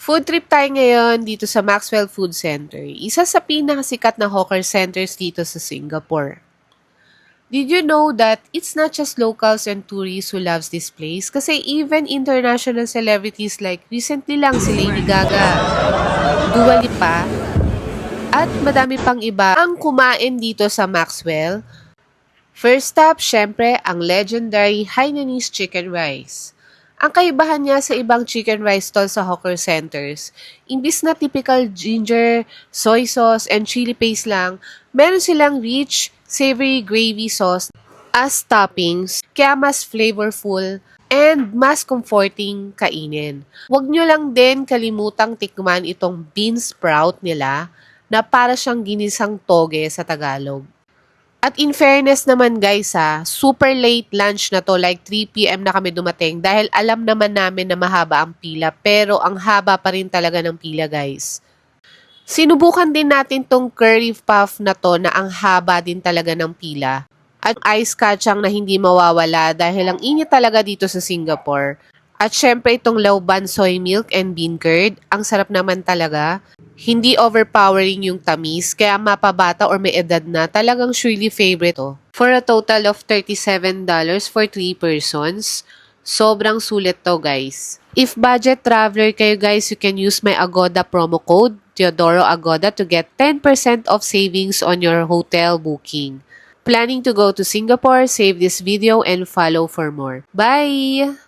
Food trip tayo ngayon dito sa Maxwell Food Center, isa sa pinakasikat na hawker centers dito sa Singapore. Did you know that it's not just locals and tourists who loves this place? Kasi even international celebrities like recently lang si Lady Gaga, Dua Lipa, at madami pang iba ang kumain dito sa Maxwell. First stop, syempre, ang legendary Hainanese Chicken Rice. Ang kaibahan niya sa ibang chicken rice stall sa hawker centers, imbis na typical ginger, soy sauce, and chili paste lang, meron silang rich, savory gravy sauce as toppings, kaya mas flavorful and mas comforting kainin. Huwag nyo lang din kalimutang tikman itong bean sprout nila na para siyang ginisang toge sa Tagalog. At in fairness naman guys super late lunch na to, like 3 p.m. na kami dumating dahil alam naman namin na mahaba ang pila, pero ang haba pa rin talaga ng pila guys. Sinubukan din natin tong curry puff na to na ang haba din talaga ng pila. At ice kachang na hindi mawawala dahil ang init talaga dito sa Singapore. At syempre itong lauban soy milk and bean curd, ang sarap naman talaga. Hindi overpowering yung tamis, kaya mapabata or may edad na, talagang surely favorite to. For a total of $37 for 3 persons. Sobrang sulit to guys. If budget traveler kayo guys, you can use my Agoda promo code, Teodoro Agoda, to get 10% of savings on your hotel booking. Planning to go to Singapore? Save this video and follow for more. Bye!